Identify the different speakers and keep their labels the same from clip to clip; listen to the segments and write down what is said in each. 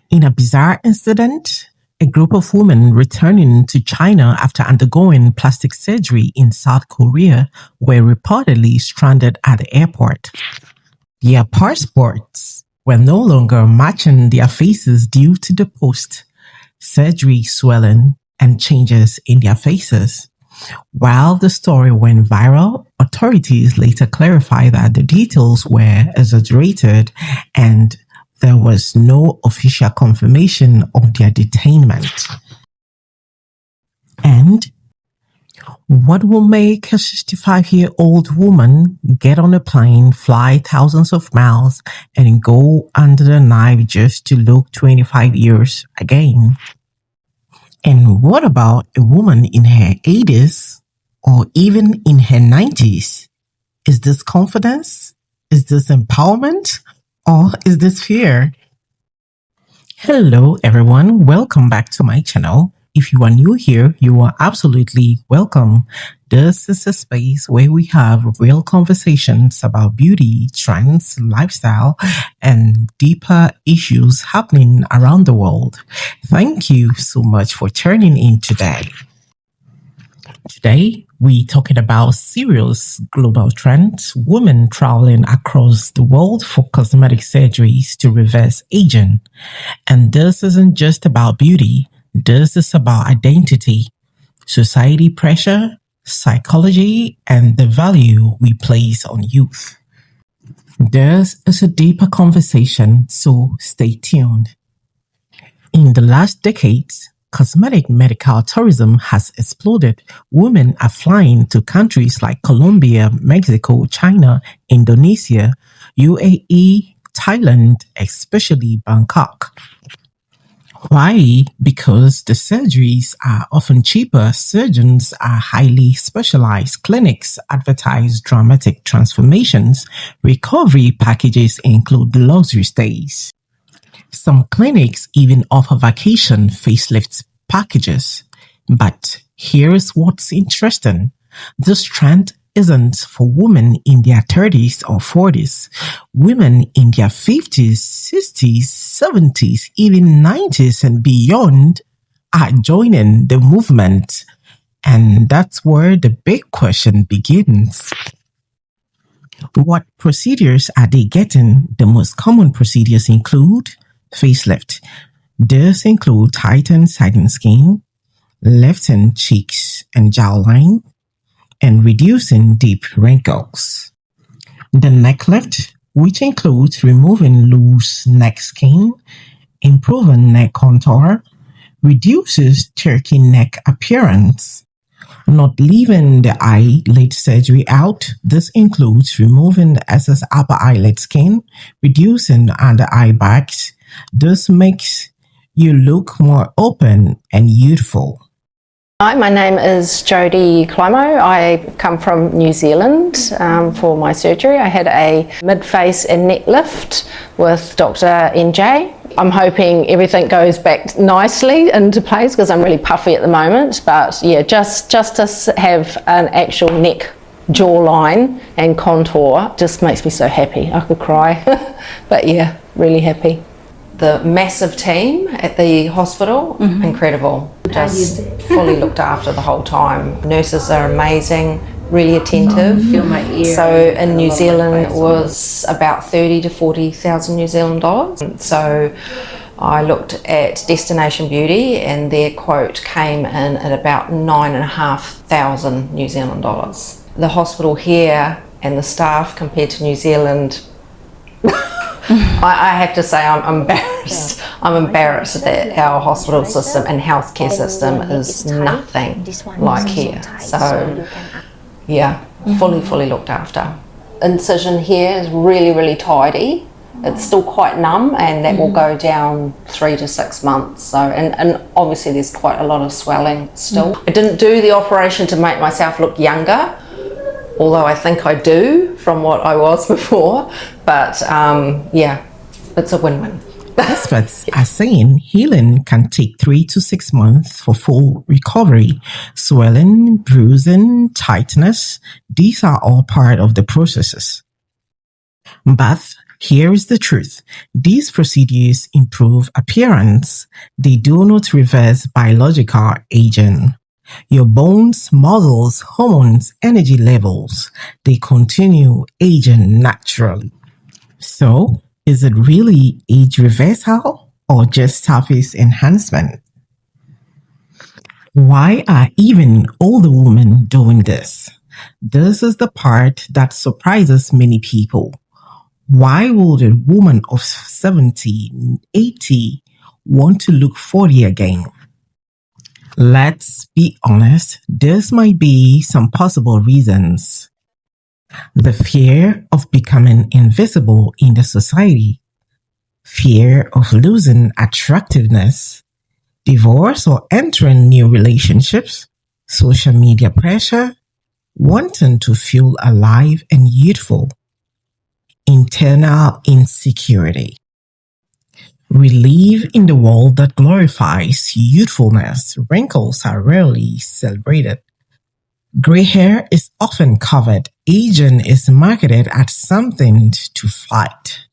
Speaker 1: In a bizarre incident, a group of women returning to China after undergoing plastic surgery in South Korea were reportedly stranded at the airport. Their passports were no longer matching their faces due to the post-surgery swelling and changes in their faces. While the story went viral, authorities later clarified that the details were exaggerated and there was no official confirmation of their detainment. And what will make a 65-year-old woman get on a plane, fly thousands of miles, and go under the knife just to look 25 years again? And what about a woman in her 80s or even in her 90s? Is this confidence? Is this empowerment? Or is this fear? Hello everyone, welcome back to my channel. If you are new here, you are absolutely welcome. This is a space where we have real conversations about beauty, trends, lifestyle, and deeper issues happening around the world. Thank you so much for tuning in today. Today, we're talking about serious global trends, women traveling across the world for cosmetic surgeries to reverse aging. And this isn't just about beauty. This is about identity, society pressure, psychology, and the value we place on youth. This is a deeper conversation, so stay tuned. In the last decades, cosmetic medical tourism has exploded. Women are flying to countries like Colombia, Mexico, China, Indonesia, UAE, Thailand, especially Bangkok. Why? Because the surgeries are often cheaper, surgeons are highly specialized, clinics advertise dramatic transformations, recovery packages include luxury stays. Some clinics even offer vacation facelift packages. But here's what's interesting. This trend isn't for women in their 30s or 40s. Women in their 50s, 60s, 70s, even 90s and beyond are joining the movement. And that's where the big question begins. What procedures are they getting? The most common procedures include facelift. This includes tightened sagging skin, lifting cheeks and jawline, and reducing deep wrinkles. The neck lift, which includes removing loose neck skin, improving neck contour, reduces turkey neck appearance. Not leaving the eyelid surgery out, this includes removing the excess upper eyelid skin, reducing the under eye bags. This makes you look more open and youthful.
Speaker 2: Hi, my name is Jodie Climo. I come from New Zealand for my surgery. I had a mid-face and neck lift with Dr. NJ. I'm hoping everything goes back nicely into place because I'm really puffy at the moment. But yeah, just to have an actual neck jawline and contour just makes me so happy. I could cry. But yeah, really happy. The massive team at the hospital, incredible. Just fully looked after the whole time. Nurses are amazing, really attentive.
Speaker 3: Feel my ear.
Speaker 2: So in New Zealand it was about 30 to 40,000 New Zealand dollars. So I looked at Destination Beauty and their quote came in at about 9,500 New Zealand dollars. The hospital here and the staff compared to New Zealand, I have to say I'm embarrassed. I'm embarrassed that our hospital system and healthcare system is nothing like here. So yeah, fully looked after. Incision here is really tidy. It's still quite numb and that will go down 3 to 6 months. So and obviously there's quite a lot of swelling still. I didn't do the operation to make myself look younger, although I think I do from what I was before, but yeah, it's a win-win.
Speaker 1: Experts are saying healing can take 3 to 6 months for full recovery. Swelling, bruising, tightness, these are all part of the processes. But Here is the truth. These procedures improve appearance. They do not reverse biological aging. Your bones, muscles, hormones, energy levels, they continue aging naturally. So, is it really age reversal or just surface enhancement? Why are even older women doing this? This is the part that surprises many people. Why would a woman of 70, 80 want to look 40 again? Let's be honest, this might be some possible reasons. The fear of becoming invisible in the society, fear of losing attractiveness, divorce or entering new relationships, social media pressure, wanting to feel alive and youthful, internal insecurity. We live in the world that glorifies youthfulness. Wrinkles are rarely celebrated. Gray hair is often covered. Aging is marketed as something to fight.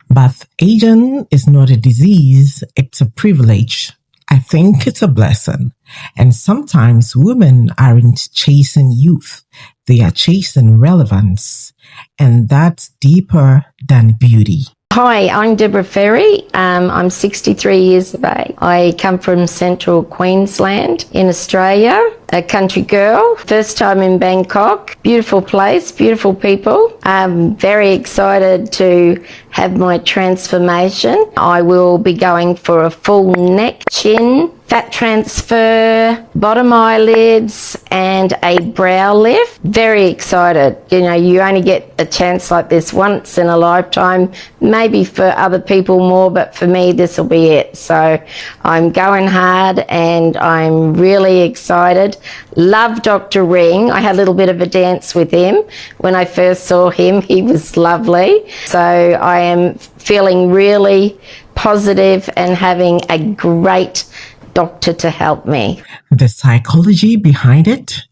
Speaker 1: But aging is not a disease, it's a privilege. I think it's a blessing. And sometimes women aren't chasing youth, they are chasing relevance. And that's deeper than beauty.
Speaker 3: Hi, I'm Deborah Ferry. I'm 63 years of age. I come from central Queensland in Australia, a country girl. First time in Bangkok. Beautiful place, beautiful people. I'm very excited to have my transformation. I will be going for a full neck, chin, fat transfer, bottom eyelids, and a brow lift. Very excited. You know, you only get a chance like this once in a lifetime, maybe for other people more, but for me, this will be it. So I'm going hard and I'm really excited. Love Dr. Ring. I had a little bit of a dance with him. When I first saw him, he was lovely. So I am feeling really positive and having a great doctor to help me.
Speaker 1: The psychology behind it?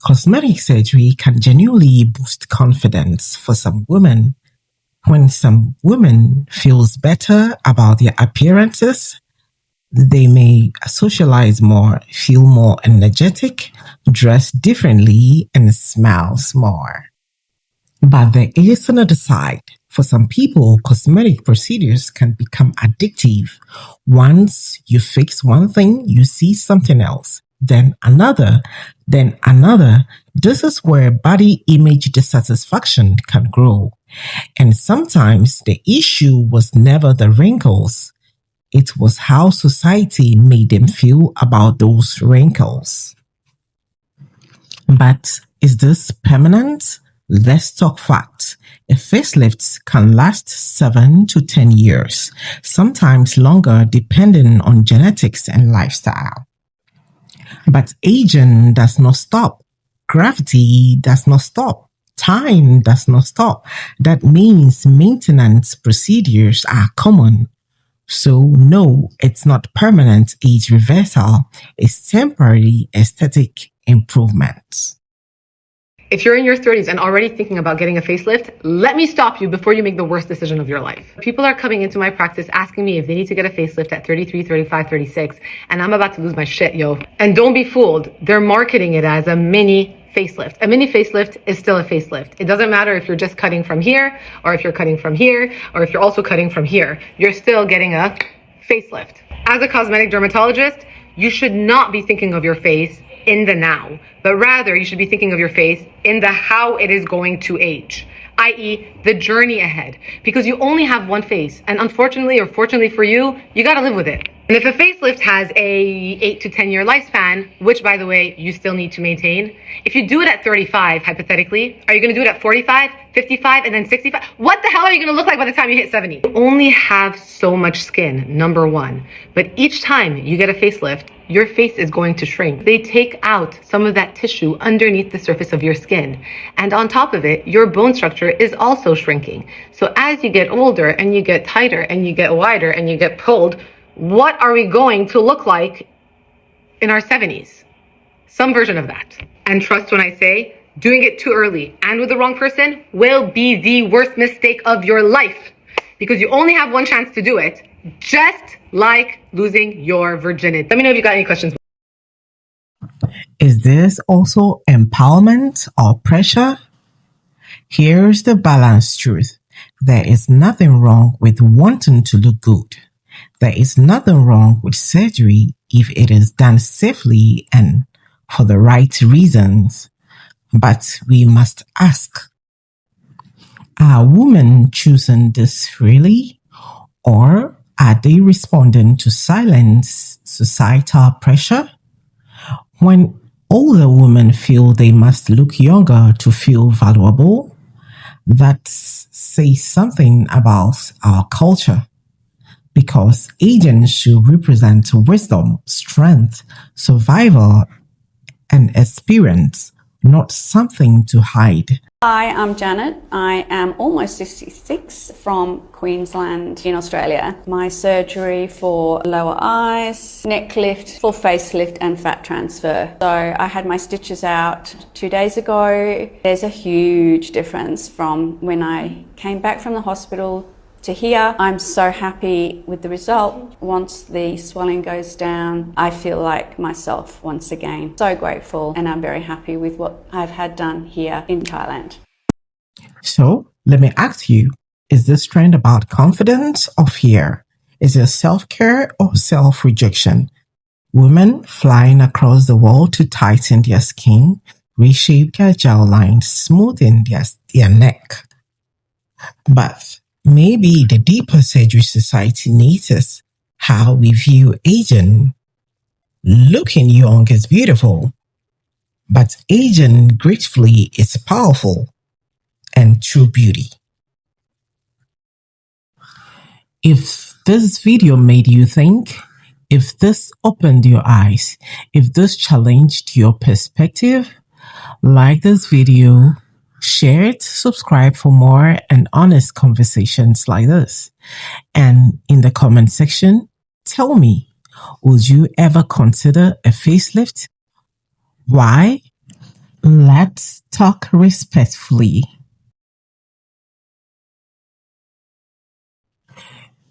Speaker 1: Cosmetic surgery can genuinely boost confidence for some women. When some women feels better about their appearances, they may socialize more, feel more energetic, dress differently, and smiles more. But there is another side. For some people, cosmetic procedures can become addictive. Once you fix one thing, you see something else, then another, then another. This is where body image dissatisfaction can grow. And sometimes the issue was never the wrinkles. It was how society made them feel about those wrinkles. But is this permanent? Let's talk facts. A facelift can last 7 to 10 years, sometimes longer depending on genetics and lifestyle. But aging does not stop. Gravity does not stop. Time does not stop. That means maintenance procedures are common. So no, it's not permanent age reversal. It's temporary aesthetic improvement.
Speaker 4: If you're in your 30s and already thinking about getting a facelift, let me stop you before you make the worst decision of your life. People are coming into my practice asking me if they need to get a facelift at 33, 35, 36, and I'm about to lose my shit, yo. And don't be fooled. They're marketing it as a mini facelift. A mini facelift is still a facelift. It doesn't matter if you're just cutting from here, or if you're cutting from here, or if you're also cutting from here. You're still getting a facelift. As a cosmetic dermatologist, you should not be thinking of your face in the now, but rather you should be thinking of your face in the how it is going to age, i.e. the journey ahead, because you only have one face, and unfortunately or fortunately for you, you gotta live with it. And if a facelift has a 8 to 10 year lifespan, which by the way, you still need to maintain, if you do it at 35, hypothetically, are you gonna do it at 45, 55, and then 65? What the hell are you gonna look like by the time you hit 70? You only have so much skin, number one. But each time you get a facelift, your face is going to shrink. They take out some of that tissue underneath the surface of your skin. And on top of it, your bone structure is also shrinking. So as you get older and you get tighter and you get wider and you get pulled, what are we going to look like in our 70s? Some version of that. And trust when I say, Doing it too early and with the wrong person will be the worst mistake of your life, because you only have one chance to do it, just like losing your virginity. Let me know if you got any questions.
Speaker 1: Is this also empowerment or pressure? Here's the balanced truth. There is nothing wrong with wanting to look good. There is nothing wrong with surgery if it is done safely and for the right reasons. But we must ask, are women choosing this freely, or are they responding to silent societal pressure? When older women feel they must look younger to feel valuable, that says something about our culture, because aging should represent wisdom, strength, survival, and experience, not something to hide.
Speaker 5: Hi, I'm Janet. I am almost 66 from Queensland in Australia. My surgery for lower eyes, neck lift, full facelift and fat transfer. So I had my stitches out 2 days ago. There's a huge difference from when I came back from the hospital to here. I'm so happy with the result. Once the swelling goes down, I feel like myself once again. So grateful, and I'm very happy with what I've had done here in Thailand.
Speaker 1: So let me ask you, is this trend about confidence or fear? Is it self-care or self-rejection? Women flying across the world to tighten their skin, reshape their jawline, smoothen their neck. But maybe the deeper surgery society needs is how we view aging. Looking young is beautiful, but aging gracefully is powerful and true beauty. If this video made you think, if this opened your eyes, if this challenged your perspective, like this video, share it, subscribe for more and honest conversations like this. And in the comment section, tell me, would you ever consider a facelift? Why? Let's talk respectfully.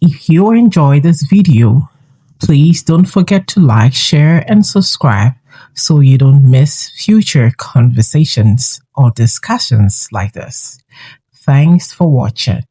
Speaker 1: If you enjoyed this video, please don't forget to like, share, and subscribe so you don't miss future conversations or discussions like this. Thanks for watching.